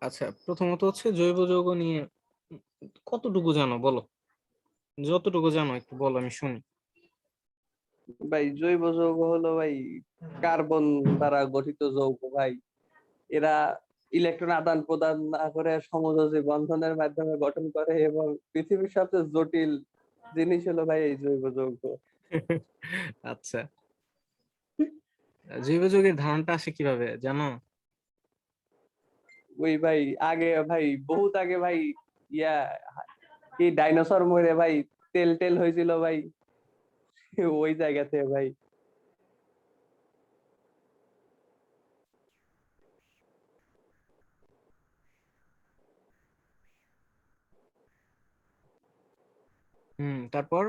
আচ্ছা, প্রথমত হচ্ছে জৈব যৌগ নিয়ে কতটুকু জানো বলো, যতটুকু জানো একটু বলো, আমি শুনি। ভাই জৈব যৌগ হলো ভাই কার্বন দ্বারা গঠিত যৌগ ভাই। এরা ইলেকট্রন আদান প্রদান না করে সমযোজী বন্ধনের মাধ্যমে গঠন করে, এবং পৃথিবীর সবচেয়ে জটিল জিনিস হলো ভাই এই জৈব যৌগ। আচ্ছা, জৈব যৌগের ধারণাটা আসে কিভাবে জানো? ওই ভাই আগে ভাই, বহুত আগে ভাই, ইয়া কি ডাইনোসর মরে ভাই তেল টেল হয়েছিল ভাই, ওই জায়গাতে ভাই। তারপর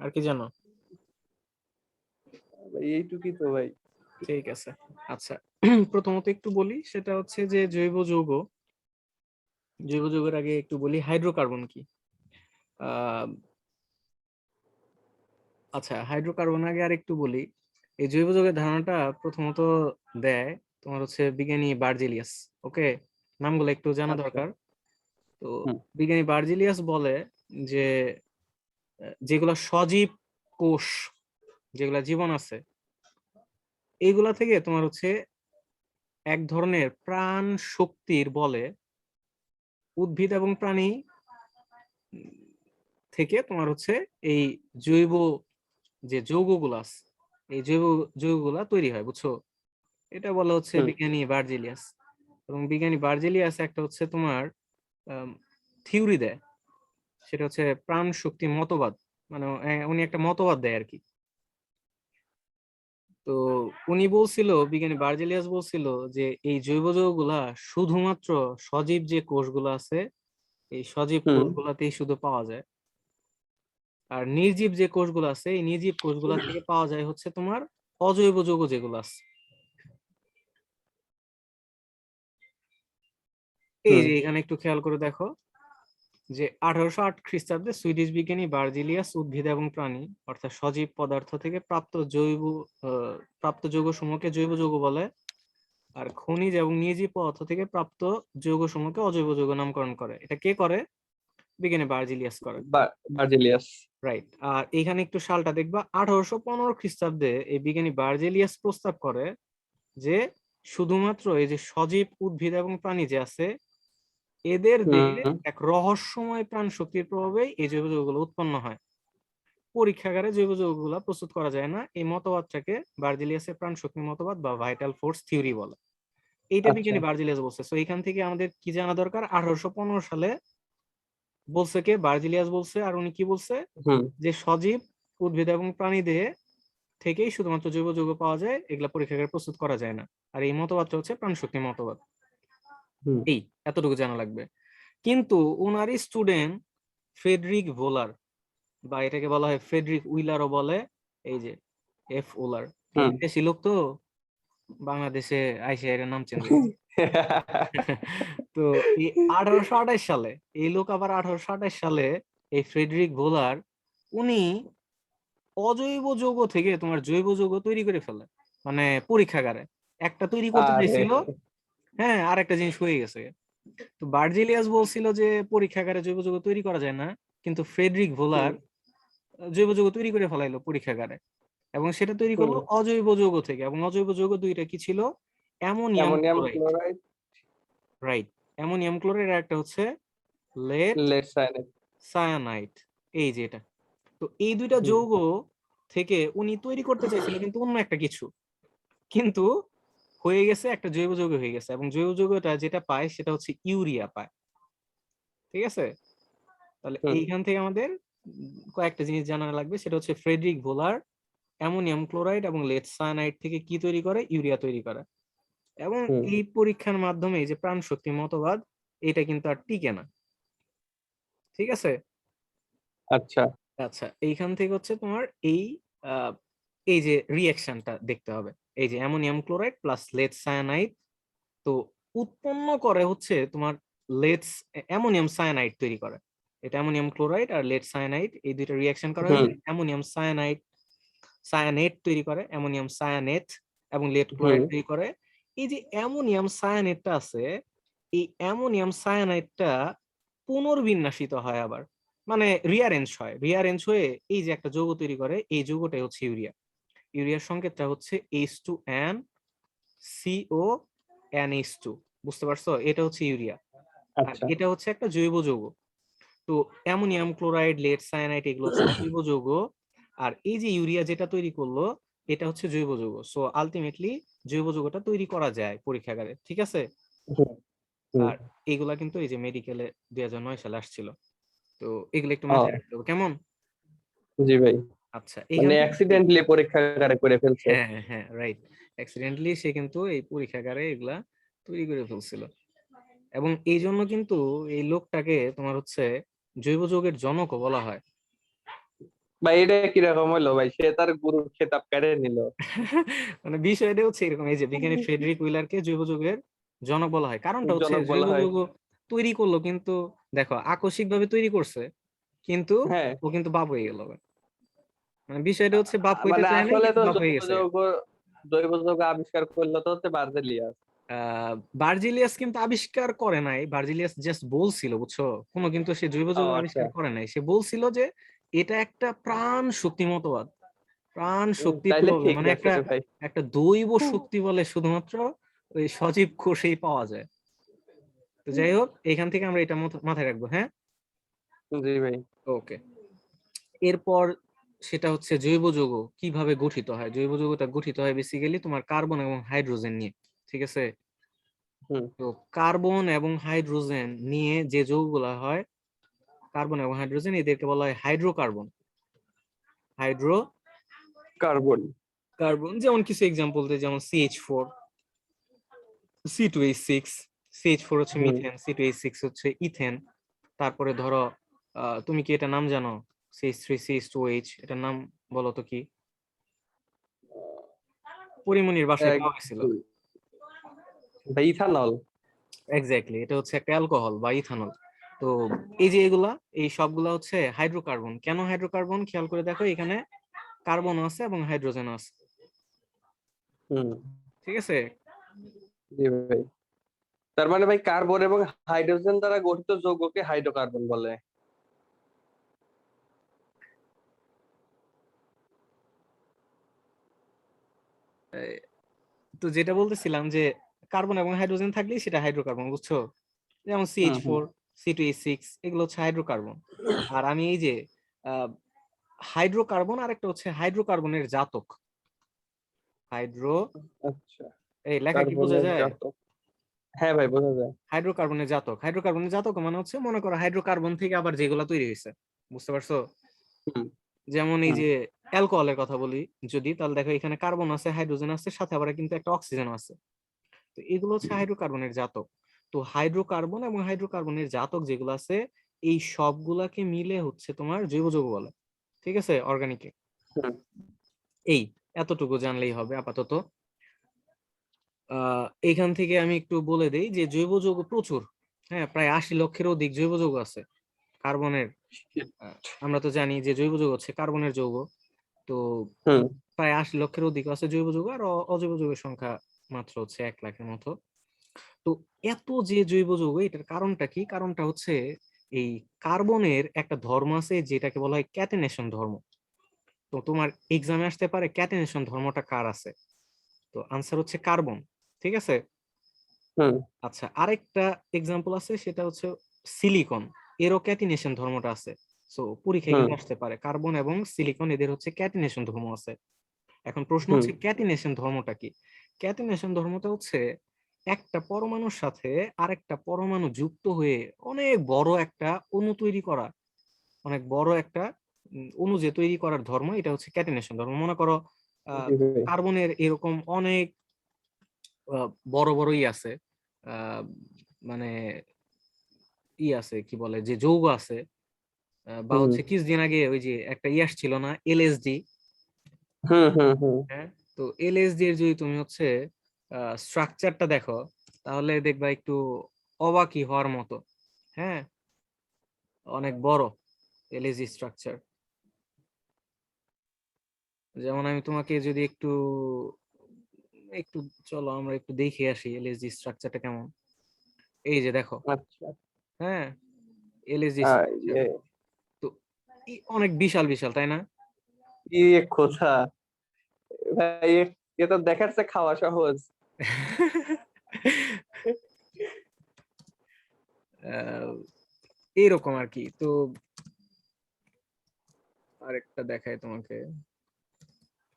আর কি জানো? ভাই এইটুকুই তো ভাই। ঠিক আছে। আচ্ছা, প্রথমত একটু বলি, সেটা হচ্ছে যে জৈব যৌগের আগে একটু বলি হাইড্রোকার্বন কি। আহ আচ্ছা, হাইড্রোকার্বন আগে আর একটু বলি। এই জৈব যৌগের ধারণাটা প্রথমত দেয় তোমার হচ্ছে বিজ্ঞানী বার্জিলিয়াস। ওকে, নামগুলো একটু জানা আচ্ছা। দরকার। তো হুম বিজ্ঞানী বার্জিলিয়াস বলে যে যেগুলা সজীব কোষ, যেগুলা জীবন আছে, এইগুলা থেকে তোমার হচ্ছে এক ধরনের প্রাণ শক্তির বলে উদ্ভিদ এবং প্রাণী থেকে তোমার হচ্ছে এই জৈব যে যৌগগুলো আছে, এই জৈব যৌগগুলা তৈরি হয়, বুঝছো? এটা বলা হচ্ছে হুম বিজ্ঞানী বার্জিলিয়াস। এবং বিজ্ঞানী বার্জিলিয়াস একটা হচ্ছে তোমার থিওরি দেয়, সেটা হচ্ছে প্রাণ শক্তি মতবাদ। মানে উনি একটা মতবাদ দেয় আর কি। তো উনি বলছিল, বিজ্ঞানী বার্জেলিয়াস বলছিল যে এই জৈব যৌগগুলা শুধুমাত্র সজীব যে কোষগুলো আছে, এই সজীব হুম কোষগুলাতেই শুধু পাওয়া যায়। আর নির্জীব যে কোষগুলো আছে, এই নির্জীব কোষগুলা থেকে পাওয়া যায় হচ্ছে তোমার অজৈব যৌগ যেগুলো আছে। এই হুম যে এখানে একটু খেয়াল করে দেখো যে 1808 খ্রিস্টাব্দে সুইডিশ বিজ্ঞানী বার্জিলিয়াস উদ্ভিদ এবং প্রাণী অর্থাৎ সজীব পদার্থ থেকে প্রাপ্ত যৌগ সমূহকে জৈব যৌগ বলে, আর খনিজ এবং নির্জীব পদার্থ থেকে প্রাপ্ত যৌগ সমূহকে অজৈব যৌগ নামকরণ করে। এটা কে করে? বিজ্ঞানী বার্জিলিয়াস করে। বার্জিলিয়াস। রাইট। আর এখানে একটু সালটা দেখবা, 1815 খ্রিস্টাব্দে এই বিজ্ঞানী বার্জেলিয়াস প্রস্তাব করে যে শুধুমাত্র এই যে সজীব উদ্ভিদ এবং প্রাণী যে আছে, এদের দেহে হুম এক রহস্যময় প্রাণ শক্তির প্রভাবে এই জৈব যৌগগুলো উৎপন্ন হয়। পরীক্ষাগারে জৈব যৌগগুলো প্রস্তুত করা যায় না। এই মতবাদটাকে বার্জিলিয়াসের প্রাণ শক্তি মতবাদ বা ভাইটাল ফোর্স থিওরি বলে। এইটা আচ্ছা। বিজ্ঞানী বার্জিলিয়াস বলছে। তো এখান থেকে আমাদের কি জানা দরকার? 1815 সালে বলছে কে? বার্জিলিয়াস বলছে। আর উনি কি বলছে? হুম যে সজীব উদ্ভিদ এবং প্রাণী দেহে থেকেই শুধুমাত্র জৈব যৌগ পাওয়া যায়, এগুলা পরীক্ষাগারে প্রস্তুত করা যায় না। আর এই মতবাদটা হচ্ছে প্রাণশক্তি মতবাদ। হুম এই এতটুকু জানা লাগবে। কিন্তু উনারই স্টুডেন্ট ফ্রেডরিক ভোলার, বা এটাকে বলা হয় ফ্রেডরিক উইলারও বলে, এই যে এফ উলার, এই হুম বিদেশি লোক তো, বাংলাদেশে আইসে এর নাম চেঞ্জ করছে। তো এই 1828 সালে এই লোক আবার 1828 সালে এই ফ্রেডরিক ভোলার উনি অজৈব যৌগ থেকে তোমার জৈব যৌগ তৈরি করে ফেলে, মানে পরীক্ষাগারে একটা তৈরি করতে আরে চাইছিল। হ্যাঁ, আর একটা জিনিস হয়ে গেছে। তো বার্জিলিয়াস বলছিল যে পরীক্ষাগারে জৈব যৌগ তৈরি করা যায় না, কিন্তু ফ্রেডরিক হুম ভোলার জৈব যৌগ তৈরি করে ফেলাইলো পরীক্ষাগারে, এবং সেটা তৈরি হুম করলো অজৈব যৌগ থেকে। এবং অজৈব যৌগ দুইটা কি ছিল? Ammonium ammonium chloride. Chloride, right, ammonium chloride, আর একটা হচ্ছে লেড লেড সায়ানাইড। সায়ানাইড। এই যে এটা। তো এই দুইটা হুম যৌগ থেকে উনি তৈরি করতে চাইছিল কিন্তু অন্য একটা কিছু, কিন্তু হয়ে গেছে একটা জৈব যৌগ হয়ে গেছে। এবং জৈব যৌগটা যেটা পায় সেটা হচ্ছে ইউরিয়া পায়। ঠিক আছে? তাহলে হুম এইখান থেকে আমাদের কয়েকটা জিনিস জানা লাগবে, সেটা হচ্ছে ফ্রেডরিক ভোলার অ্যামোনিয়াম ক্লোরাইড এবং লেড সায়ানাইড থেকে কি তৈরি করে? ইউরিয়া তৈরি করে। এবং হুম এই পরীক্ষার মাধ্যমে এই যে প্রাণ শক্তি মতবাদ, এটা কিন্তু আর টিকে না। ঠিক আছে? আচ্ছা। আচ্ছা, এইখান থেকে হচ্ছে তোমার এই আহ, এই যে রিয়াকশনটা দেখতে হবে। এই যে ammonium chloride plus lead cyanide, তো উৎপন্ন করে হচ্ছে তোমার লেড অ্যামোনিয়াম সায়ানাইড তৈরি করে। এটা অ্যামোনিয়াম ক্লোরাইড আর লেড সায়ানাইড, এই দুইটা রিয়াকশন করা হুম হলে অ্যামোনিয়াম সায়ানাইড সায়ানেট তৈরি করে, অ্যামোনিয়াম সায়ানেট, এবং লেড ক্লোরাইড হুম তৈরি করে। এই যে অ্যামোনিয়াম সায়ানেটটা আছে, এই অ্যামোনিয়াম সায়ানাইডটা পুনর্বিন্যাসিত হয় আবার, মানে রিয়ারেঞ্জ হয়, রিয়ারেঞ্জ হয়ে এই যে একটা যৌগ তৈরি করে, এই যৌগটাই হচ্ছে ইউরিয়া। ইউরিয়ার সংকেতটা হচ্ছে H2N CO NH2, বুঝতে পারছো? এটা হচ্ছে ইউরিয়া। আর আচ্ছা এটা হচ্ছে একটা জৈব যৌগ। তো অ্যামোনিয়াম ক্লোরাইড, লেড সায়ানাইড এগুলো হচ্ছে জৈব যৌগ। আর এই যে ইউরিয়া যেটা তৈরি করলো, এটা হচ্ছে জৈব যৌগ। সো আলটিমেটলি জৈব যৌগটা তৈরি করা যায় পরীক্ষাগারে, ঠিক আছে? হুম হুম আর এগুলা কিন্তু এই যে মেডিকেলে 2009 সালে আসছিল। তো এগুলো একটু মাথায় ও রাখতে হবে, কেমন? জি ভাই, আচ্ছা, মানে এখান থেকে অ্যাক্সিডেন্টলি পরীক্ষাগারে করে ফেলছে। হ্যাঁ হ্যাঁ হ্যাঁ, রাইট, অ্যাক্সিডেন্টলি সে কিন্তু এই পরীক্ষাগারে এগুলা তৈরি করে ফেলছিল। এবং এই জন্য কিন্তু এই লোকটাকে তোমার হচ্ছে জৈব যৌগের জনকও বলা হয়। ভাই এটা কিরকম হলো ভাই, সে তার গুরুর খেতাব কেড়ে নিল। মানে বিষয়টা হচ্ছে এরকম, এই যে বিজ্ঞানী ফ্রেডরিক উইলারকে জৈব যৌগের জনক বলা হয়, কারণটা হচ্ছে জনক বলা জৈব হয়। যৌগ তৈরি করলো, কিন্তু দেখো আকস্মিক ভাবে তৈরি করছে, কিন্তু হ্যাঁ ও কিন্তু বাপ হয়ে গেল। মানে বিষয়টা হচ্ছে বাপ হইতে মানে চায় নাই, আসলে কিন্তু তো বাপ হয়ে গেছে। জৈব যৌগ আবিষ্কার করলো তো হচ্ছে বার্জেলিয়াস। বার্জিলিয়াস কিন্তু আবিষ্কার করে নাই, বার্জিলিয়াস জাস্ট বলছিল, বুঝছো? কোনো কিন্তু সে জৈব ও যৌগ আচ্ছা। আবিষ্কার করে নাই, সে বলছিল যে এটা একটা প্রাণ শক্তি মতবাদ, প্রাণ শক্তি তাইলে প্রয়োগে, ঠিক মানে আছে একটা ভাই। একটা দৈব শক্তি বলে শুধুমাত্র ওই সজীব কোষেই পাওয়া যায়। তো যাই হোক, এখান থেকে আমরা এটা মাথায় রাখবো, হ্যাঁ? জি ভাই। ওকে। এরপর সেটা হচ্ছে জৈব যৌগ কিভাবে গঠিত হয়। জৈব যৌগটা গঠিত হয় বেসিক্যালি তোমার কার্বন এবং হাইড্রোজেন নিয়ে, ঠিক আছে? হুম তো কার্বন এবং হাইড্রোজেন নিয়ে যে যৌগগুলা হয়, কার্বন এবং হাইড্রোজেন এদেরকে বলা হয় হাইড্রোকার্বন। Hydro carbon. কার্বন, যেমন কিছু এক্সাম্পল দিই, যেমন CH4, C2H6। CH4 হচ্ছে হুম মিথেন, C2H6 হচ্ছে ইথেন। তারপরে ধরো তুমি কি এটা নাম জানো? CH3CH2H, এটার নাম বলো তো কি? পরিমণির বাসায় এক পাওয়া গেছিল। দুই ভাই ইথানল। এক্স্যাক্টলি, এটা হচ্ছে একটা অ্যালকোহল বা ইথানল। তো এই যে এগুলা, এই সবগুলা হচ্ছে হাইড্রোকার্বন। কেন হাইড্রোকার্বন খেয়াল করে দেখো, এখানে কার্বন আছে এবং হাইড্রোজেন আছে, হুম ঠিক আছে? জি ভাই। তার মানে ভাই কার্বন এবং হাইড্রোজেন দ্বারা গঠিত যৌগকে হাইড্রোকার্বন বলে। এই, তো যেটা বলতেছিলাম যে কার্বন এবং হাইড্রোজেন থাকলেই সেটা হাইড্রোকার্বন, বুঝছো? যেমন হুম হুম CH4, C2H6, এগুলো হচ্ছে হাইড্রোকার্বন। আর আমি এই যে হাইড্রোকার্বন, আর একটা হচ্ছে হাইড্রোকার্বনের জাতক। হাইড্রো, আচ্ছা। এই লেখা কি বোঝা কার্বনের যায়? জাতক, হ্যাঁ ভাই বোঝা যায়। হাইড্রোকার্বনের জাতক, হাইড্রোকার্বনের জাতক মানে হচ্ছে, মনে করো হাইড্রোকার্বন থেকে আবার যেগুলা তৈরি হয়েছে, বুঝতে পারছো? হুম যেমন এই হুম যে অ্যালকোহলের কথা বলি যদি, তাহলে দেখো এখানে কার্বন আছে, হাইড্রোজেন আছে, সাথে আবার কিন্তু একটা অক্সিজেন আছে। তো এগুলো হচ্ছে হাইড্রোকার্বনের জাতক। তো হাইড্রোকার্বন এবং হাইড্রোকার্বনের জাতক যেগুলো আছে, এই সবগুলাকে মিলে হচ্ছে তোমার জৈব যৌগ বলে, ঠিক আছে? অর্গানিকে। হুম এই এতটুকু জানলেই হবে আপাতত। এখান থেকে আমি একটু বলে দেই যে জৈব যৌগ প্রচুর, হ্যাঁ, প্রায় 80 লক্ষের অধিক জৈব যৌগ আছে। কার্বনের, আমরা তো জানি যে জৈব যৌগ হচ্ছে কার্বনের যৌগ। তো হুম প্রায় 80 লক্ষের অধিক আছে জৈব যৌগ, আর অজৈব যৌগের সংখ্যা মাত্র হচ্ছে 1 লাখের মতো। তো এত যে জৈব যৌগ, এটার কারণটা কি? কারণটা হচ্ছে এই কার্বনের একটা ধর্ম আছে যেটাকে বলা হয় ক্যাটেনেশন ধর্ম। তো তোমার এক্সামে আসতে পারে ক্যাটেনেশন ধর্মটা কার আছে? তো আনসার হচ্ছে কার্বন, ঠিক আছে? হুম আচ্ছা, আরেকটা এক্সাম্পল আছে, সেটা হচ্ছে সিলিকন, এরও ক্যাটিনেশন ধর্মটা আছে। সো পরীক্ষায় হুম কিন্তু আসতে পারে কার্বন এবং সিলিকন, এদের হচ্ছে ক্যাটিনেশন ধর্ম আছে। এখন প্রশ্ন হুম হচ্ছে ক্যাটিনেশন ধর্মটা কি? ক্যাটিনেশন ধর্মটা হচ্ছে একটা পরমাণুর সাথে আরেকটা পরমাণু যুক্ত হয়ে অনেক বড় একটা অণু তৈরি করা, অনেক বড় একটা অণু যে তৈরি করার ধর্ম, এটা হচ্ছে ক্যাটিনেশন ধর্ম। মনে করো আহ জি ভাই। কার্বনের এরকম অনেক বড় বড় আছে, আহ মানে আছে, কি বলে, যে যৌগ আছে, বা হুম হচ্ছে কিছুদিন আগে ওই যে একটা আসছিল না, LSD। হুম হুম হুম হ্যাঁ, তো LSD এর যদি তুমি হচ্ছে স্ট্রাকচারটা দেখো, তাহলে দেখবা একটু অবাকই হওয়ার মতো। হ্যাঁ, অনেক বড় LSD স্ট্রাকচার। যেমন আমি তোমাকে যদি একটু একটু চলো আমরা একটু দেখে আসি এলএসডি স্ট্রাকচারটা কেমন। এই যে দেখো, আচ্ছা। হ্যাঁ, এলএসডি স্ট্রাকচার ইয়ে, তো অনেক বিশাল বিশাল, তাই না? কি এক কথা ভাই, এ তো দেখাচ্ছে খাওয়া সহজ। আহ, এইরকম আর কি। তো আরেকটা দেখাই তোমাকে।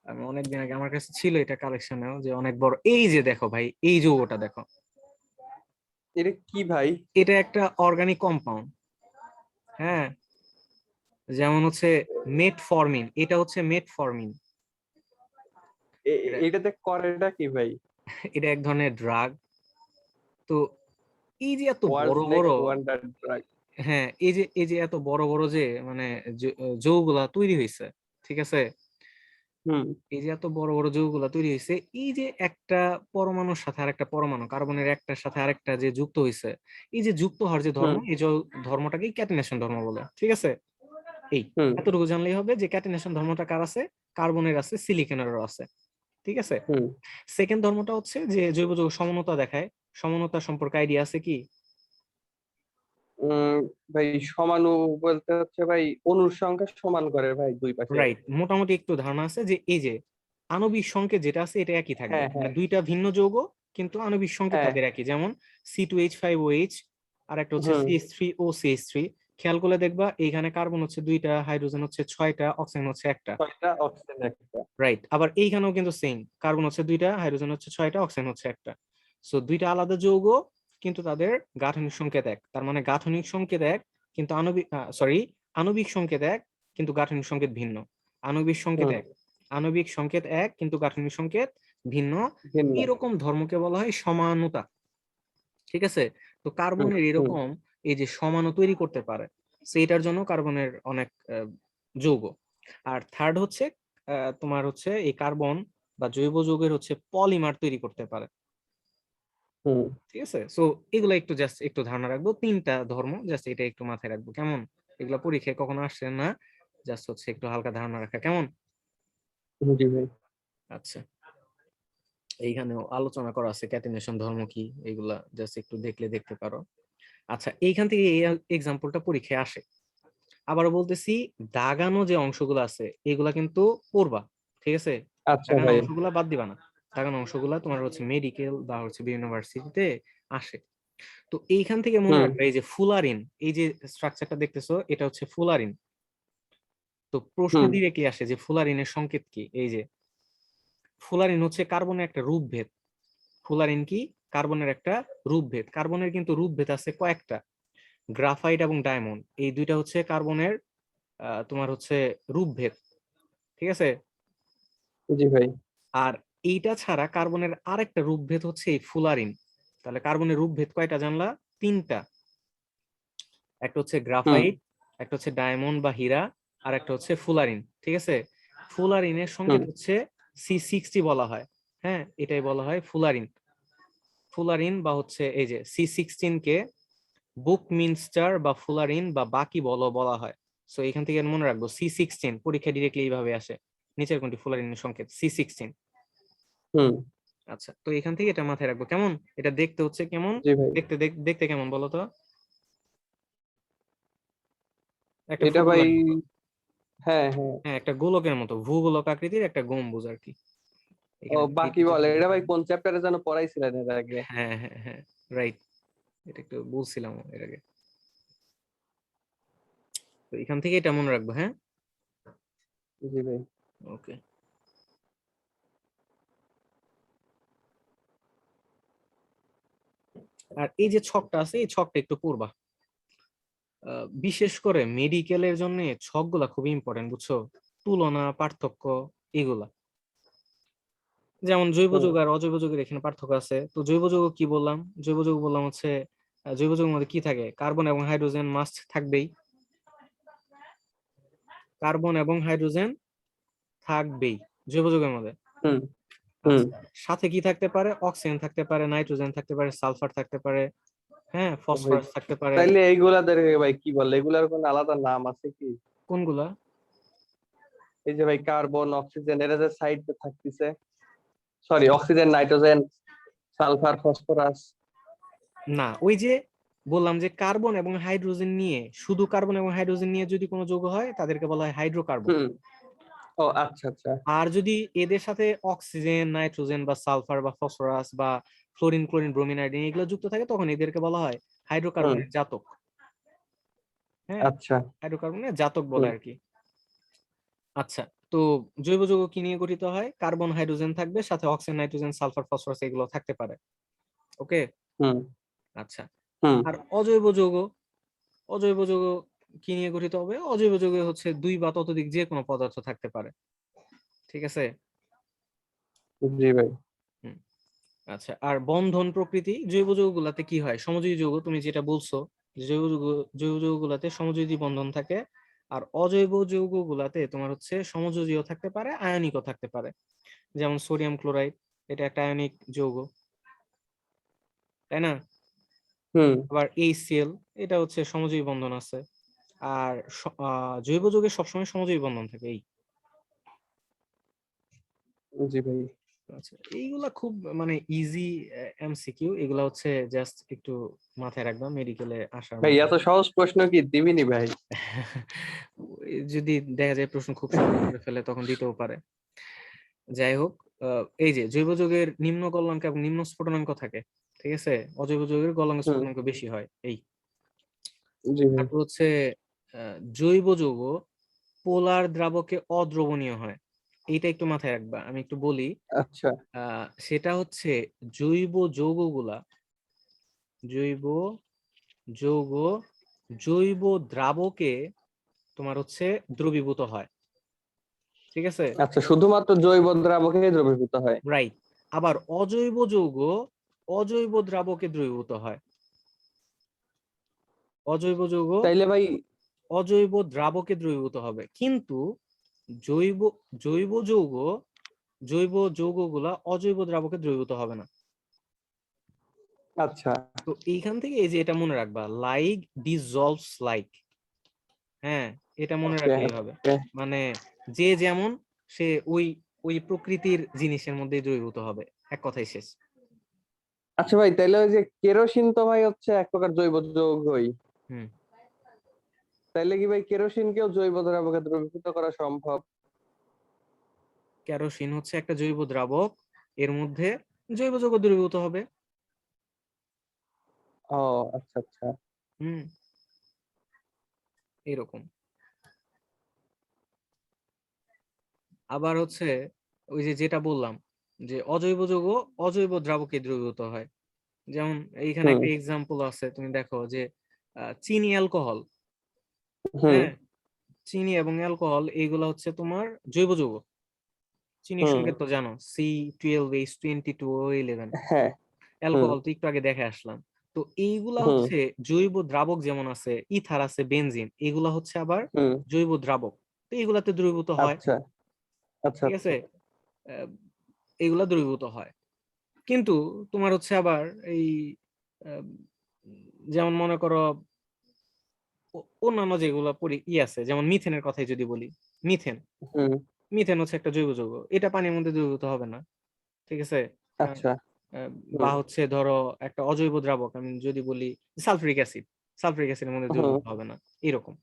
আমি অনেকদিন আগে আমার কাছে ছিল এটা কালেকশনেও, যে অনেক বড়। এই যে দেখো ভাই, এই যৌগটা দেখো, এটা কি ভাই? এটা একটা অর্গানিক কম্পাউন্ড। হ্যাঁ, যেমন হচ্ছে মেটফর্মিন, এটা হচ্ছে মেটফর্মিন। এটা এটাতে করেটা কি ভাই? এটা এক ধরনের ড্রাগ। তো এই যে এত বড় ওয়ার্ল্ডস বড়, নেক্সট ওয়ান্ডার ড্রাগ। হ্যাঁ এই যে এত বড় বড় যে মানে যৌগুলা তৈরি হয়েছে, ঠিক আছে, হুম এই যে এত বড় বড় যৌগগুলা তৈরি হয়েছে, এই যে একটা পরমাণুর সাথে আরেকটা পরমাণু, কার্বনের একটার সাথে আরেকটা যে যুক্ত হয়েছে, এই যে যুক্ত হওয়ার যে ধর্ম, হুম এই ধর্মটাকেই ক্যাটিনেশন ধর্ম বলে, ঠিক আছে। এই হুম এতটুকু জানলেই হবে যে ক্যাটিনেশন ধর্মটা কার আছে, কার্বনের আছে, সিলিকনেরও আছে, ঠিক আছে। হুম সেকেন্ড ধর্মটা হচ্ছে যে জৈব যৌগ সমানতা দেখায়। সমানতা সম্পর্কে আইডিয়া আছে কি? উম, ভাই সমানু বলতে হচ্ছে ভাই অনুর সংখ্যা সমান করে ভাই দুই পাশে। রাইট, মোটামুটি একটু ধারণা আছে যে এই যে আণবিক সংকেত যেটা আছে এটা একই থাকবে, হ্যাঁ মানে হ্যাঁ দুইটা ভিন্ন যৌগ কিন্তু আণবিক সংকেত হ্যাঁ। তাদের একই। যেমন C2H5OH আর একটা হচ্ছে হুম। CH3OCH3। খেয়াল করলে দেখবা এইখানে কার্বন হচ্ছে দুইটা, হাইড্রোজেন হচ্ছে ছয়টা, অক্সিজেন হচ্ছে একটা। ছয়টা অক্সিজেন একটা। রাইট, আবার এইখানেও কিন্তু সেম, কার্বন হচ্ছে দুইটা, হাইড্রোজেন হচ্ছে ছয়টা, অক্সিজেন হচ্ছে একটা। সো দুইটা আলাদা যৌগ কিন্তু তাদের গাঠনিক সংকেত এক। তার মানে গাঠনিক সংকেত এক কিন্তু আণবিক, সরি, আণবিক সংকেত এক কিন্তু গাঠনিক সংকেত ভিন্ন। আণবিক সংকেত হুম। এক, আণবিক সংকেত এক কিন্তু গাঠনিক সংকেত ভিন্ন। ভিন্ন। এরকম ধর্মকে বলা হয় সমানুতা, ঠিক আছে। তো হুম কার্বনের হুম এরকম এই যে সমাণু তৈরি করতে পারে, সেইটার জন্য কার্বনের অনেক যৌগ। আর থার্ড হচ্ছে তোমার হচ্ছে এই কার্বন বা জৈব যৌগের হচ্ছে পলিমার তৈরি করতে পারে, হুম। ঠিক আছে। সো এগুলো একটু জাস্ট একটু ধারণা রাখবো, তিনটা ধর্ম, জাস্ট এটা একটু মাথায় রাখবো, কেমন? এগুলা পরীক্ষায় কখনো আসছে না, জাস্ট হচ্ছে একটু হালকা ধারণা রাখা, কেমন? জি ভাই। আচ্ছা, এইখানেও আলোচনা করা আছে ক্যাটিনেশন ধর্ম কি, এগুলা জাস্ট একটু দেখলে দেখতে পারো। আচ্ছা, এইখান থেকে এই এক্সাম্পলটা পরীক্ষায় আসে। আবারও বলতেছি, দাগানো যে অংশগুলো আছে এগুলা কিন্তু পড়বা, ঠিক আছে। আচ্ছা দাগানো ভাই। অংশগুলা বাদ দিবা না। দাগানো অংশগুলা তোমার হচ্ছে মেডিকেল বা হচ্ছে ইউনিভার্সিটিতে আসে। তো এইখান থেকে মনে হুম রাখবে, এই যে ফুলারিন, এই যে স্ট্রাকচারটা দেখতেছো এটা হচ্ছে ফুলারিন। তো প্রশ্ন হুম। ডিরেক্টলি আসে যে ফুলারিনের সংকেত কি। এই যে ফুলারিন হচ্ছে কার্বনের একটা রূপভেদ। ফুলারিন কি? কার্বনের একটা রূপভেদ। কার্বনের কিন্তু রূপভেদ আছে কয়েকটা, গ্রাফাইট এবং ডায়মন্ড, এই দুইটা হচ্ছে কার্বনের তোমার হচ্ছে রূপভেদ, ঠিক আছে। জি ভাই। আর এইটা ছাড়া কার্বনের আরেকটা রূপভেদ হচ্ছে এই ফুলারিন। তাহলে কার্বনের রূপভেদ কয়টা জানলা? তিনটা। একটা হচ্ছে হুম গ্রাফাইট, একটা হচ্ছে ডায়মন্ড বা হীরা, আর একটা হচ্ছে ফুলারিন, ঠিক আছে। ফুলারিনের হুম। সংকেত হচ্ছে C60 বলা হয়। হ্যাঁ, এটাই বলা হয় ফুলারিন। ফুলারিন বা হচ্ছে এই যে C16 কে বুকমিনস্টার বা ফুলারিন বা বাকি বলা হয়। সো এখান থেকে মনে রাখবো C16 পরীক্ষা ডিরেক্টলি এইভাবে আসে। নিচের কোনটি ফুলারিনের সংকেত? C16। হুম। আচ্ছা, তো এখান থেকে এটা মাথায় রাখবো, কেমন? এটা দেখতে হচ্ছে কেমন, জি ভাই। দেখতে দেখতে কেমন বলো তো? একটা এটা ভাই, ফুটবলের মতো। হ্যাঁ হ্যাঁ। হ্যাঁ, একটা গোলকের মতো, ভূগোলক আকৃতির একটা গম্বুজ আর কি। ও এখানে বাকি এইটুকু বলে, এটা দেখো। ভাই কোন চ্যাপ্টারে যেন পড়াইছিলেন এর আগে? হ্যাঁ হ্যাঁ হ্যাঁ, রাইট, এটা একটু বলছিলাম এর আগে। তো এখান থেকে এটা মনে রাখবো, হ্যাঁ। জি ভাই। ওকে। আর এই যে ছকটা আছে, এই ছকটা একটু পড়বা। বিশেষ করে মেডিকেলের জন্য ছকগুলা খুবই ইম্পর্টেন্ট, বুঝছো? তুলনা, পার্থক্য, এগুলা। যেমন জৈব হুম। যৌগ আর অজৈব যৌগের এখানে পার্থক্য আছে। তো জৈব যৌগ কি বললাম? জৈব যৌগ বললাম হচ্ছে জৈব যৌগের মধ্যে কি থাকে? কার্বন এবং হাইড্রোজেন মাস্ট থাকবেই, কার্বন এবং হাইড্রোজেন থাকবেই জৈব যৌগের মধ্যে। হুম। হুম। আচ্ছা, সাথে কি থাকতে পারে? অক্সিজেন থাকতে পারে, নাইট্রোজেন থাকতে পারে, সালফার থাকতে পারে, হ্যাঁ, ও ভাই, ফসফরাস থাকতে পারে। তাইলে এইগুলাদের ভাই কি বলে, এগুলার কোনো আলাদা নাম আছে কি? কোনগুলা? এই যে ভাই কার্বন অক্সিজেন এরা যে সাইডে থাকতেছে, sorry oxygen nitrogen sulphur phosphorus. না, ওই যে বললাম যে কার্বন এবং হাইড্রোজেন নিয়ে, শুধু কার্বন এবং হাইড্রোজেন নিয়ে যদি কোনো যৌগ হয় তাদেরকে বলা হয় হাইড্রোকার্বন। হুম। ও আচ্ছা আচ্ছা। আর যদি এদের সাথে অক্সিজেন, নাইট্রোজেন বা সালফার বা ফসফরাস বা ফ্লোরিন, ক্লোরিন, ব্রোমিন, আয়োডিন এগুলো যুক্ত থাকে, তখন এদেরকে বলা হয় হুম। হাইড্রোকার্বনের জাতক। হ্যাঁ, আচ্ছা। হাইড্রোকার্বনের জাতক বলে হুম। আর কি। আচ্ছা, তো জৈব যৌগ কি নিয়ে গঠিত হয়? কার্বন, হাইড্রোজেন থাকবে, সাথে অক্সিজেন, নাইট্রোজেন, সালফার, ফসফরাস এগুলো থাকতে পারে। ওকে, হুম। আচ্ছা। হুম। আর অজৈব যৌগ, অজৈব যৌগ কি নিয়ে গঠিত হবে? অজৈব যৌগে হচ্ছে দুই বা ততোধিক যে কোনো পদার্থ থাকতে পারে। ঠিক আছে। জি ভাই। হুম, আচ্ছা। আর বন্ধন প্রকৃতি জৈব যৌগগুলাতে কি হয়? সমযোজী যৌগ, তুমি যেটা বলছো, যে জৈব যৌগগুলাতে সমযোজী বন্ধন থাকে। আর অজৈব যৌগগুলাতে তোমার হচ্ছে সমযোজীও থাকতে পারে, আয়নিকও থাকতে পারে। যেমন সোডিয়াম ক্লোরাইড, এটা একটা আয়নিক যৌগ, তাই না? হুম। আবার HCl, এটা হচ্ছে সমযোজী বন্ধন আছে। আর জৈব যৌগে সবসময় সমযোজী বন্ধন থাকে। এই জি ভাই। আচ্ছা, এইগুলা খুব মানে ইজি MCQ, এগুলা হচ্ছে জাস্ট একটু মাথায় রাখবা মেডিকেলে আসার ভাই মতো। এত সহজ প্রশ্ন কি দিবিনি ভাই? যদি দেখা যায় প্রশ্ন খুব সহজ করে ফেলে তখন দিতেও পারে। যাই হোক, এই যে জৈব যৌগের নিম্ন গলনাঙ্ক এবং নিম্ন স্ফুটনাঙ্ক থাকে, ঠিক আছে? অজৈব যৌগের গলনাঙ্ক হুম। স্ফুটনাঙ্ক বেশি হয়। এই জি ভাই। তারপর হচ্ছে জৈব যৌগ পোলার দ্রাবকে অদ্রবণীয় হয়। এইটা একটু মাথায় রাখবা, আমি একটু বলি। আচ্ছা। সেটা হচ্ছে জৈব যৌগগুলা, জৈব যৌগ জৈব দ্রাবকে তোমার হচ্ছে দ্রবীভূত হয়। ঠিক আছে, আচ্ছা, শুধুমাত্র জৈব দ্রাবকে দ্রবীভূত হয়? রাইট। আবার অজৈব যৌগ অজৈব দ্রাবকে দ্রবীভূত হয়। অজৈব যৌগ তাইলে ভাই। অজৈব দ্রাবকে দ্রবীভূত হবে, কিন্তু জৈব জৈব যৌগ জৈব যৌগগুলা অজৈব দ্রাবকে দ্রবীভূত হবে না। আচ্ছা। তো এইখান থেকে এই যে এটা মনে রাখবা, লাইক ডিসলভস লাইক। হ্যাঁ, এটা মনে ওকে। রাখলেই হবে। মানে যে যেমন, সে ওই ওই প্রকৃতির জিনিসের মধ্যে দ্রবীভূত হবে, এক কথাই শেষ। আচ্ছা ভাই, তাইলে ওই যে কেরোসিন তো ভাই হচ্ছে এক প্রকার জৈব যৌগই। হুম, তাইলে কি ভাই কেরোসিনকেও জৈব দ্রাবকে দ্রবীভূত করা সম্ভব? কেরোসিন হচ্ছে একটা জৈব দ্রাবক, এর মধ্যে জৈব যৌগ দ্রবীভূত হবে। ও আচ্ছা আচ্ছা। হুম, এরকম। আবার হচ্ছে ওই যে যেটা বললাম, যে অজৈব যৌগ অজৈব দ্রাবকে দ্রবীভূত হয়। যেমন এইখানে হুম। একটা এক্সাম্পল আছে, তুমি দেখো যে চিনি, অ্যালকোহল। হুম। হ্যাঁ, চিনি এবং অ্যালকোহল এইগুলা হচ্ছে তোমার জৈব যৌগ। চিনির হুম। সংকেত তো জানো, C12H22O11। হ্যাঁ। হুম। অ্যালকোহল তো একটু আগে দেখে আসলাম। তো এইগুলা হুম। হচ্ছে জৈব দ্রাবক, যেমন আছে ইথার, আছে বেনজিন, এগুলা হচ্ছে আবার হুম। জৈব দ্রাবক। তো এগুলাতে দ্রবীভূত হয়। আচ্ছা আচ্ছা। ঠিক আচ্ছা। আছে, আহ, এগুলা দ্রবীভূত হয়। কিন্তু তোমার হচ্ছে আবার এই আহ, যেমন মনে করো অন্যান্য যেগুলো আছে, যেমন মিথেনের কথাই যদি বলি, মিথেন হুম। মিথেন হচ্ছে একটা জৈব যৌগ, এটা পানির মধ্যে দ্রবীভূত হবে না। ঠিক আছে। আহ, আচ্ছা। বা হুম। হচ্ছে ধরো একটা অজৈব দ্রাবক আমি যদি বলি সালফ্রিক অ্যাসিড, সালফ্রিক অ্যাসিডের মধ্যে হুম। দ্রবীভূত হবে না। এরকম।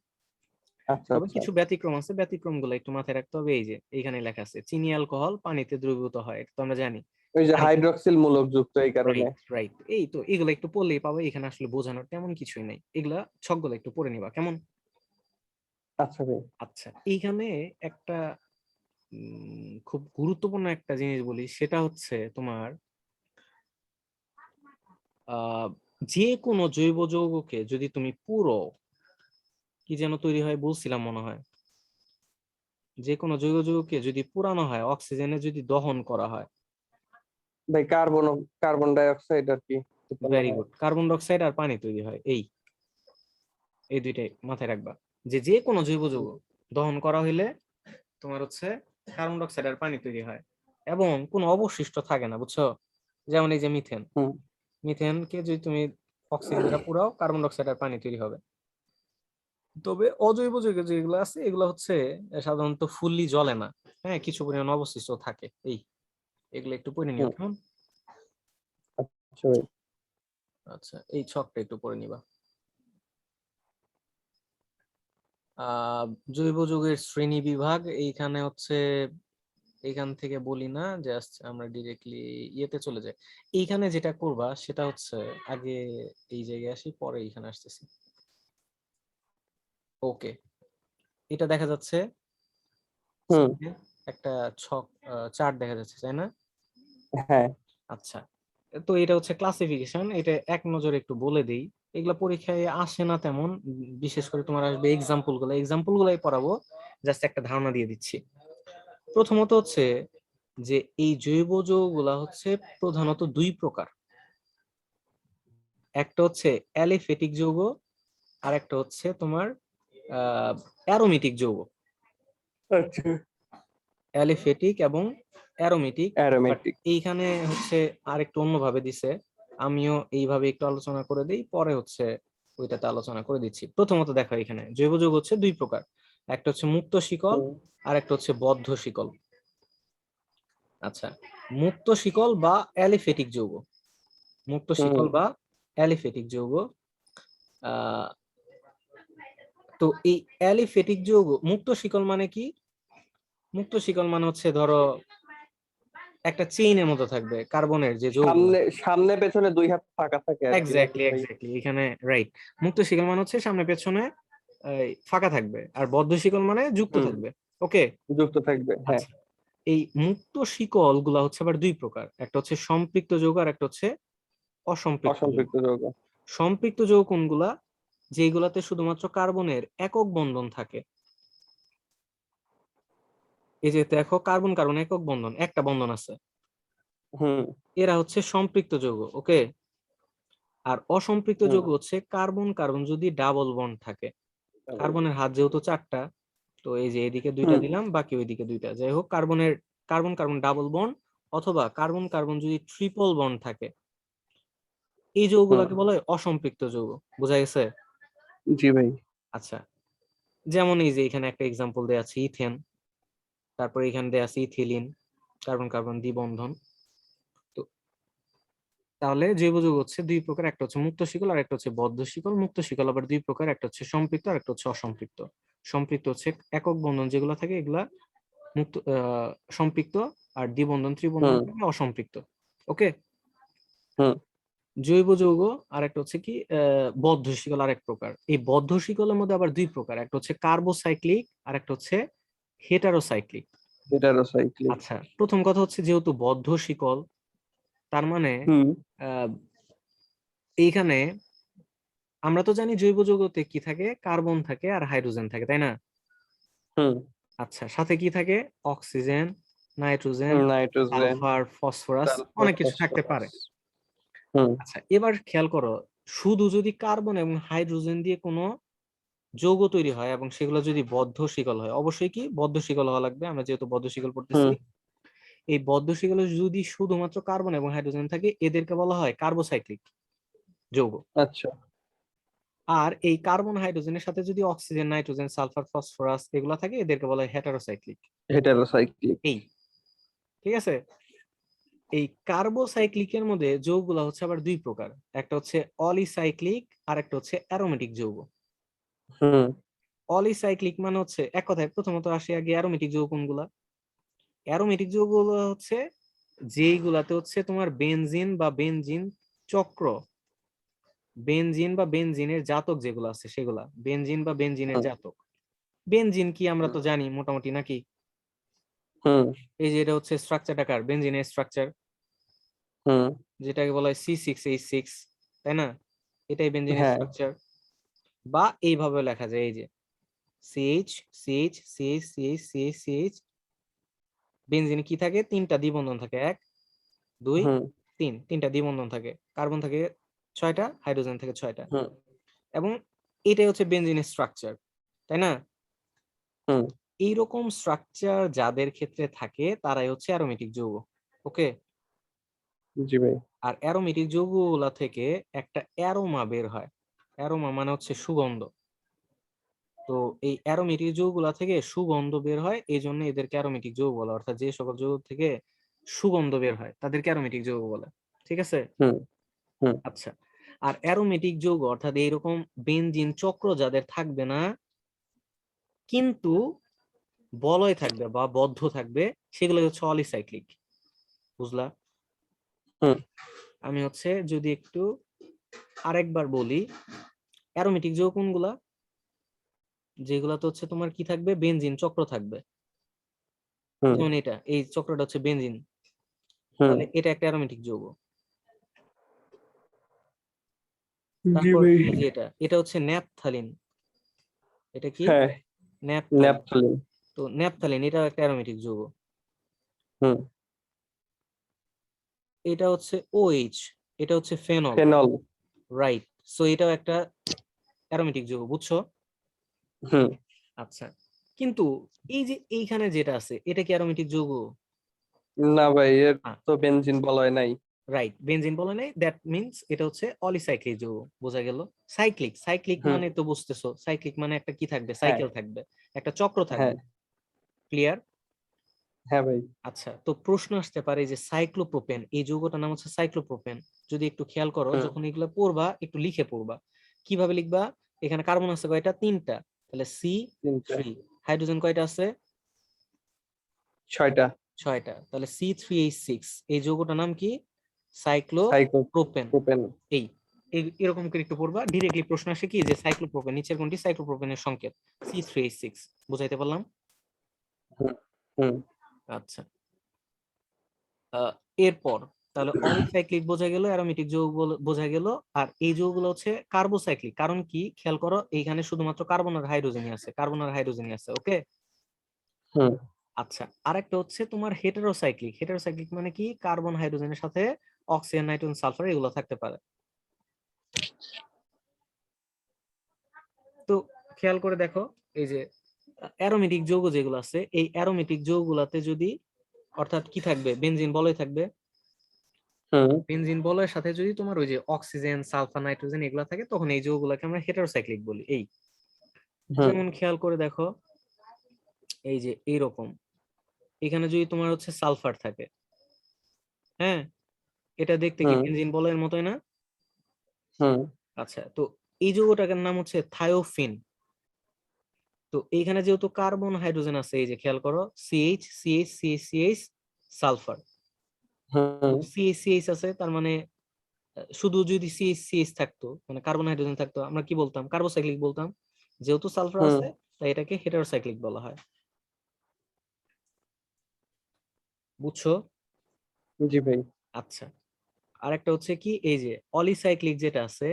আচ্ছা তবে আচ্ছা। কিছু ব্যতিক্রম আছে, ব্যতিক্রম গুলো একটু মাথায় রাখতে হবে। এই যে এইখানে লেখা আছে চিনি অ্যালকোহল পানিতে দ্রবীভূত হয়, এটা তো আমরা জানি। ওই যে পানিতে, হাইড্রক্সিল মূলক যুক্ত এই কারণে। রাইট রাইট, এই তো এগুলো একটু পড়লেই পাবে। এখানে আসলে বোঝানোর তেমন কিছুই নাই, এগুলা ছকগুলো একটু পড়ে নিবা কেমন। আচ্ছা ভাই। আচ্ছা, এইখানে একটা খুব গুরুত্বপূর্ণ একটা জিনিস বলি, সেটা হচ্ছে তোমার আহ যে কোনো জৈব যৌগকে যদি তুমি পুরো, কি যেন তৈরি হয় বলছিলাম মনে হয়, যে কোনো জৈব যৌগকে যদি পুরানো হয়, অক্সিজেনে যদি দহন করা হয়। ভাই কার্বন ডাই অক্সাইড আর কি উৎপন্ন ভেরি হয়। গুড, কার্বন ডাই অক্সাইড আর পানি তৈরি হয়। এই এই দুইটাই মাথায় রাখবা, যে যে কোনো জৈব যৌগ দহন করা হইলে তোমার হচ্ছে কার্বন ডাই অক্সাইড আর পানি তৈরি হয়, এবং কোনো অবশিষ্ট থাকে না, বুঝছো? যেমন এই যে মিথেন, হুম। মিথেনকে যদি তুমি অক্সিজেন দ্বারা পুরাও, কার্বন ডাই অক্সাইড আর পানি তৈরি হবে। তবে অজৈব যৌগ যেগুলো আছে এগুলো হচ্ছে সাধারণত ফুললি জ্বলে না, হ্যাঁ, কিছু পরিমাণ অবশিষ্ট থাকে। এগুলো একটু পড়ে নিও হুম। কেমন। আচ্ছা ভাই। আচ্ছা, এই ছকটা একটু পড়ে নিবা। জৈব যৌগের শ্রেণী বিভাগ এইখানে হচ্ছে, এইখান থেকে বলি না, জাস্ট আমরা ডিরেক্টলি ইয়েতে চলে যাই। এইখানে যেটা করবা সেটা হচ্ছে আগে এই জায়গায় আসি, পরে এইখানে আসতেছি। ওকে, এটা দেখা যাচ্ছে হুম। একটা ছক, চার্ট দেখা যাচ্ছে, তাই না? হ্যাঁ। আচ্ছা, তো এটা হচ্ছে ক্লাসিফিকেশন, এটা এক নজরে একটু বলে দেই। এগুলা পরীক্ষায় আসে না তেমন, বিশেষ করে তোমার আসবে এক্সাম্পল গুলাই পড়াবো, জাস্ট একটা ধারণা দিয়ে দিচ্ছি। প্রথমত হচ্ছে যে এই জৈব যৌগগুলা হচ্ছে প্রধানত দুই প্রকার। একটা হচ্ছে অ্যালিফেটিক যৌগ, আর একটা হচ্ছে তোমার অ্যারোমেটিক যৌগ। আচ্ছা। অ্যালিফেটিক এবং অ্যারোমেটিক। But aromatic. এইখানে হচ্ছে আরেকটু অন্যভাবে দিছে, আমিও এইভাবে একটু আলোচনা করে দিই, পরে হচ্ছে ওইটাতে আলোচনা করে দিচ্ছি। প্রথমত দেখো, এখানে জৈব যৌগ হচ্ছে দুই প্রকার, একটা হচ্ছে মুক্ত শিকল, হুম। আর একটা হচ্ছে বদ্ধ শিকল। আচ্ছা, মুক্ত শিকল বা অ্যালিফেটিক যৌগ, মুক্ত হুম। শিকল বা অ্যালিফেটিক যৌগ। আহ তো এই অ্যালিফেটিক যৌগ, মুক্ত শিকল মানে কি? মুক্ত শিকল মানে হচ্ছে ধরো একটা চেইনের মতো থাকবে কার্বনের যে যৌগগুলো। সামনে সামনে পেছনে দুই হাত ফাঁকা থাকে আর কি নাকি এক্স্যাক্টলি ভাই? এক্স্যাক্টলি, এখানে রাইট। মুক্ত শিকল মানে হচ্ছে সামনে পেছনে ফাঁকা থাকবে, আর বদ্ধ শিকল মানে যুক্ত হুম। থাকবে। ওকে। যুক্ত থাকবে, হ্যাঁ। আচ্ছা, এই মুক্ত শিকল গুলা হচ্ছে আবার দুই প্রকার, একটা হচ্ছে সম্পৃক্ত যৌগ আর একটা হচ্ছে অসম্পৃক্ত যৌগ। অসম্পৃক্ত যৌগ। সম্পৃক্ত যৌগ কোনগুলা? যেগুলাতে শুধুমাত্র কার্বনের একক বন্ধন থাকে। এই যে দেখো, কার্বন কার্বন একক বন্ধন, একটা বন্ধন আছে, হুম। এরা হচ্ছে সম্পৃক্ত যৌগ। ওকে। আর অসম্পৃক্ত হুম। যৌগ হচ্ছে কার্বন কার্বন যদি ডাবল বন্ড থাকে। কার্বনের হাত যেহেতু চারটা, তো এই যে এদিকে দুইটা হুম। দিলাম, বাকি ওইদিকে দুইটা, যাই হোক, কার্বন কার্বন ডাবল বন্ড অথবা কার্বন কার্বন যদি ট্রিপল বন্ড থাকে, এই হুম। যৌগগুলোকে বলা হয় অসম্পৃক্ত যৌগ। বোঝা গেছে? জি ভাই। আচ্ছা, যেমন এই যে এখানে একটা এক্সাম্পল দেয়া আছে, ইথেন, তারপরে এখানে দেয়া আছে ইথিলিন, কার্বন কার্বন দ্বিবন্ধন। তো তাহলে জৈব যৌগ হচ্ছে দুই প্রকার, একটা হচ্ছে মুক্ত শিকল আর একটা হচ্ছে বদ্ধ শিকল। মুক্ত শিকল আবার দুই প্রকার, একটা হচ্ছে সম্পৃক্ত আর একটা হচ্ছে অসম্পৃক্ত। সম্পৃক্ত হচ্ছে একক বন্ধন যেগুলো থাকে এগুলা মুক্ত, সম্পৃক্ত, আর দ্বিবন্ধন ত্রিবন্ধন হুম। থাকে অসম্পৃক্ত। ওকে। হুম। জৈব যৌগ আর একটা হচ্ছে কি বদ্ধ শিকল আর এক প্রকার। এই বদ্ধ শিকলের মধ্যে আবার দুই প্রকার, একটা হচ্ছে কার্বোসাইক্লিক আর একটা হচ্ছে হেটারোসাইক্লিক। হেটারোসাইক্লিক। আচ্ছা, প্রথম কথা হচ্ছে যেহেতু বদ্ধ শিকল, তার মানে হুম। আহ এইখানে আমরা তো জানি জৈব যৌগতে কি থাকে, কার্বন থাকে আর হাইড্রোজেন থাকে, তাই না? হুম। আচ্ছা, সাথে কি থাকে? Oxygen, nitrogen, nitrogen, sulphur, phosphorus, sulphur, অনেক কিছু থাকতে পারে। ফসফরাস। হুম। আচ্ছা, এবার খেয়াল করো, শুধু যদি কার্বন এবং হাইড্রোজেন দিয়ে কোনো যৌগ তৈরি হয় এবং সেগুলো যদি বদ্ধ শিকল হয়, অবশ্যই কি বদ্ধ শিকল হওয়া লাগবে, আমরা যেহেতু বদ্ধ শিকল পড়তেছি। হুম। এই বদ্ধ শিকলে যদি শুধুমাত্র কার্বন এবং হাইড্রোজেন থাকে, এদেরকে বলা হয় কার্বোসাইক্লিক যৌগ। আচ্ছা। আর এই কার্বন হাইড্রোজেনের সাথে যদি অক্সিজেন, নাইট্রোজেন, সালফার, ফসফরাস এগুলো থাকে, এদেরকে বলা হয় হেটারোসাইক্লিক। হেটারোসাইক্লিক। এই, ঠিক আছে। এই কার্বোসাইক্লিকের মধ্যে যৌগগুলো হচ্ছে আবার দুই প্রকার, একটা হচ্ছে অলিসাইক্লিক আর একটা হচ্ছে অ্যারোমেটিক যৌগ। হুম। অলিসাইক্লিক মানে হচ্ছে, এক কথায় প্রথমত আসে আগে অ্যারোমেটিক যৌগ কোনগুলা। অ্যারোমেটিক যৌগগুলো হচ্ছে যেইগুলাতে হচ্ছে তোমার বেনজিন বা বেনজিন চক্র, বেনজিন বা বেনজিনের জাতক যেগুলো আছে সেগুলা বেনজিন বা বেনজিনের হুম। জাতক। বেনজিন কি আমরা তো জানি মোটামুটি, নাকি? হুম। এই যে এটা হচ্ছে স্ট্রাকচারটা কার, বেনজিনের স্ট্রাকচার, হুম। যেটাকে বলা হয় C6H6, তাই না? এটাই বেনজিনের হ্যাঁ। স্ট্রাকচার। বা এইভাবে লেখা যায়, এই যে CH CH CH CH CH CH। বেনজিনে কি থাকে? তিনটা দ্বিবন্ধন থাকে, এক, দুই, হুম। তিন, তিনটা দ্বিবন্ধন থাকে। কার্বন থাকে ছয়টা, হাইড্রোজেন থাকে ছয়টা। হুম। এবং এটাই হচ্ছে বেনজিনের স্ট্রাকচার, তাই না? হুম। এইরকম স্ট্রাকচার যাদের ক্ষেত্রে থাকে তারাই হচ্ছে অ্যারোমেটিক যৌগ। ওকে। জি ভাই। আর অ্যারোমেটিক যৌগগুলা থেকে একটা অ্যারোমা বের হয়। অ্যারোমা মানে হচ্ছে সুগন্ধ। তো এই অ্যারোমেটিক যৌগগুলা থেকে সুগন্ধ বের হয়, এই জন্য এদেরকে অ্যারোমেটিক যৌগ বলে। অর্থাৎ যে সকল যৌগ থেকে সুগন্ধ বের হয় তাদেরকে অ্যারোমেটিক যৌগ বলে। ঠিক আছে? হুম হুম আচ্ছা, আর অ্যারোমেটিক যৌগ অর্থাৎ এইরকম বেনজিন চক্র যাদের থাকবে না কিন্তু বলয় থাকবে বা বদ্ধ থাকবে, সেগুলো হচ্ছে অলিসাইক্লিক। বুঝলা? হুম আমি যদি একটু আরেকবার বলি, অ্যারোমেটিক যৌগ কোনগুলা? যেগুলাতে তোমার কি থাকবে, বেনজিন চক্র থাকবে। হুম যেমন এটা, এই চক্রটা বেনজিন, হুম তাহলে এটা একটা অ্যারোমেটিক যৌগ। জি তারপর ভাই। এই যে এটা, এটা ন্যাপথালিন। এটা কি? হ্যাঁ, ন্যাপথালিন। ন্যাপথলিন। তো ন্যাপথালিন এটাও একটা অ্যারোমেটিক যৌগ। হুম এটা OH, এটা ফেনল। ফেনল। রাইট। সো এটাও একটা অ্যারোমেটিক যৌগ, বুঝছো? হুম আচ্ছা, কিন্তু এই যে এইখানে যেটা আছে, এটা কি অ্যারোমেটিক যৌগ? না ভাই, এর হ্যাঁ, তো বেনজিন বলয় নাই। রাইট, বেনজিন বলে নাই, দ্যাট মিন্স এটা অলিসাইক্লিক যৌগ। বোঝা গেল? সাইক্লিক, সাইক্লিক হুম মানে তো বুঝতেছো, সাইক্লিক মানে একটা কি থাকবে, হ্যাঁ সাইকেল থাকবে, একটা চক্র হ্যাঁ থাকবে। ক্লিয়ার? হ্যাঁ ভাই। আচ্ছা, তো প্রশ্ন আসতে পারে যে সাইক্লোপ্রোপেন, এই যৌগটার নাম সাইক্লোপ্রোপেন। যদি একটু খেয়াল করো, হুম যখন এগুলো পড়বা একটু লিখে পড়বা। কিভাবে লিখবা? এখানে কার্বন আছে কয়টা? 3টা। তাহলে তিনটা। C3। হাইড্রোজেন কয়টা আছে? 6টা। 6টা। তাহলে C3H6। এই যৌগটার নাম কি? সাইক্লোপ্রোপেন। সাইক্লোপ্রোপেন। এই এরকম করে একটু পড়বা, ডিরেক্টলি প্রশ্ন আসে কি যে সাইক্লোপ্রোপেন নিচের কোনটি? সাইক্লোপ্রোপেনের সংকেত C3H6। বুঝাইতে পারলাম? হুম হুম আচ্ছা, এরপর তাহলে অলিসাইক্লিক বোঝা গেল, অ্যারোমেটিক যৌগ বোঝা গেল। আর এই যৌগগুলো কার্বোসাইক্লিক। কারণ কি? খেয়াল করো, এইখানে শুধুমাত্র কার্বন আর হাইড্রোজেনই আছে, কার্বন আর হাইড্রোজেনই আছে। ওকে। হুম আচ্ছা, আরেকটা তোমার হেটেরোসাইক্লিক। হেটেরোসাইক্লিক মানে কি? কার্বন হাইড্রোজেনের সাথে অক্সিজেন, নাইট্রোজেন, সালফার এগুলো থাকতে পারে। তো খেয়াল করে দেখো, এই যে অ্যারোমেটিক যৌগ যেগুলো আছে, এই অ্যারোমেটিক যৌগগুলাতে যদি, অর্থাৎ কি থাকবে? বেনজিন বলয় থাকবে। হুম বেনজিন বলয়ের সাথে যদি তোমার ওই যে অক্সিজেন, সালফার, নাইট্রোজেন এগুলা থাকে, তখন এই যৌগগুলোকে আমরা হেটেরোসাইক্লিক বলি। এই হুম যেমন খেয়াল করে দেখো, এই যে এইরকম, এখানে যদি তোমার সালফার থাকে, হ্যাঁ, এটা দেখতে কি হুম বেনজিন বলয়ের মতোই না? হুম আচ্ছা, তো এই যৌগটার নাম থায়োফিন। তো এইখানে যেহেতু কার্বন হাইড্রোজেন আছে, এই যে খেয়াল করো, CH CH CH CH, sulphur. তো হুম সিএইচ সিএইচ আছে, তার মানে শুধু যদি সিএইচ সিএইচ থাকতো, মানে কার্বন হাইড্রোজেন থাকতো, আমরা কি বলতাম? কার্বোসাইক্লিক বলতাম। যেহেতু সালফার হুম আছে, তাই এটাকে হেটারোসাইক্লিক বলা হয়। বুঝছো? জি ভাই। আচ্ছা, আরেকটা কি, এই যে অলিসাইক্লিক যেটা আছে,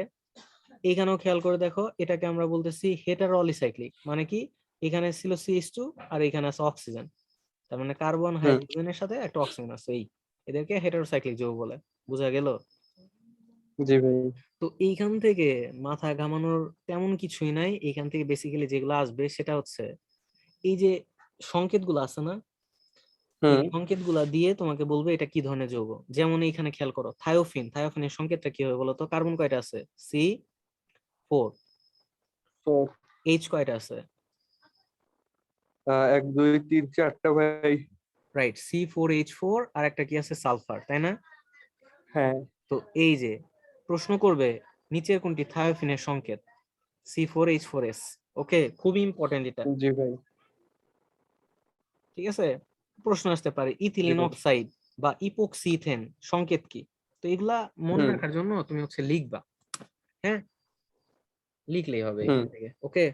এখানেও খেয়াল করে দেখো, এটাকে আমরা বলতেছি হেটারো অলিসাইক্লিক। মানে কি? এখানে ছিল CH2 আর এখানে আছে অক্সিজেন, তার মানে কার্বন হুম হাইড্রোজেনের সাথে একটা অক্সিজেন আছে। এই এদেরকে হেটারোসাইক্লিক যৌগ বলে। বোঝা গেল? জি ভাই। তো এইখান থেকে মাথা ঘামানোর তেমন কিছুই নাই। এইখান থেকে বেসিক্যালি যেগুলো আসবে সেটা এই যে সংকেতগুলো আছে না, এই হুম সংকেতগুলা দিয়ে তোমাকে বলবে এটা কি ধরনের যৌগ। যেমন এইখানে খেয়াল করো, থায়োফিন, থায়োফিনের সংকেতটা কি হবে বলো তো? কার্বন কয়টা আছে? C4। তো এইচ কয়টা আছে? 1 2 3 4টা ভাই। Right, C4H4। আর একটা কি আছে? সালফার, তাই না? হ্যাঁ। তো এই যে প্রশ্ন করবে নিচের কোনটি থায়োফিনের সংকেত? C4H4S। ওকে, খুবই ইম্পর্টেন্ট এটা। জি ভাই। ঠিক আছে? প্রশ্ন আসতে পারে জি ইথিলিন ভাই। অক্সাইড বা ইপোক্সি ইথেন সংকেত কি? তো এগুলা মনে হুম রাখার জন্য তুমি লিখবা। হ্যাঁ, লিখলেই হবে হুম এখান থেকে। ওকে।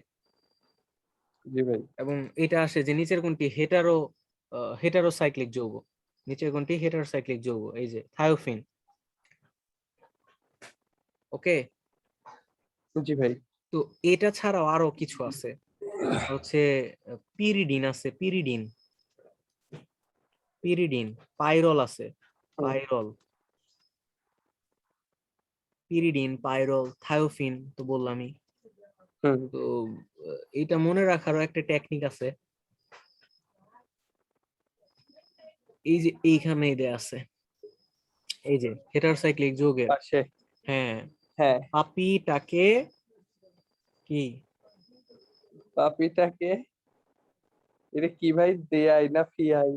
জি ভাই। এবং এটা আসে যে নিচের কোনটি হেটারোসাইক্লিক যৌগ? নিচের কোনটি হেটারোসাইক্লিক যৌগ? এই যে থায়োফিন। ওকে। জি ভাই। তো এটা ছাড়াও আরো কিছু আছে। হচ্ছে পিরিডিন আছে, পিরিডিন, পিরিডিন, পাইরল আছে, হুম পাইরল, পিরিডিন, পাইরল, থায়োফিন তো বললামই। হুম তো এটা মনে রাখারও একটা টেকনিক আছে। এই যে এইখানে দেয়া আছে, এই যে হেটারোসাইক্লিক যৌগের, পাশে। হ্যাঁ, হ্যাঁ। পাপিটাকে কি পাপিটাকে, এটা কি ভাই, দেয়াই না ফিয়াই?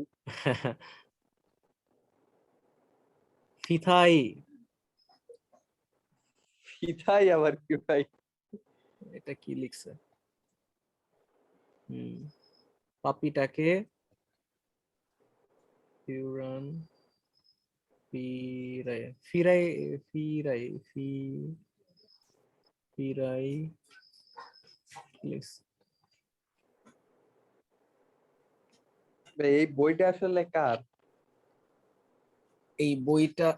ফিথাই। ফিথাই আবার কি ভাই? এটা কি লিখছে? পাপিটাকে ফিউরান ফিরাই ফিরাই ফিরাই ফিরাই কি লিখছে? ভাই এই বইটা আসলে কার? এই বইটা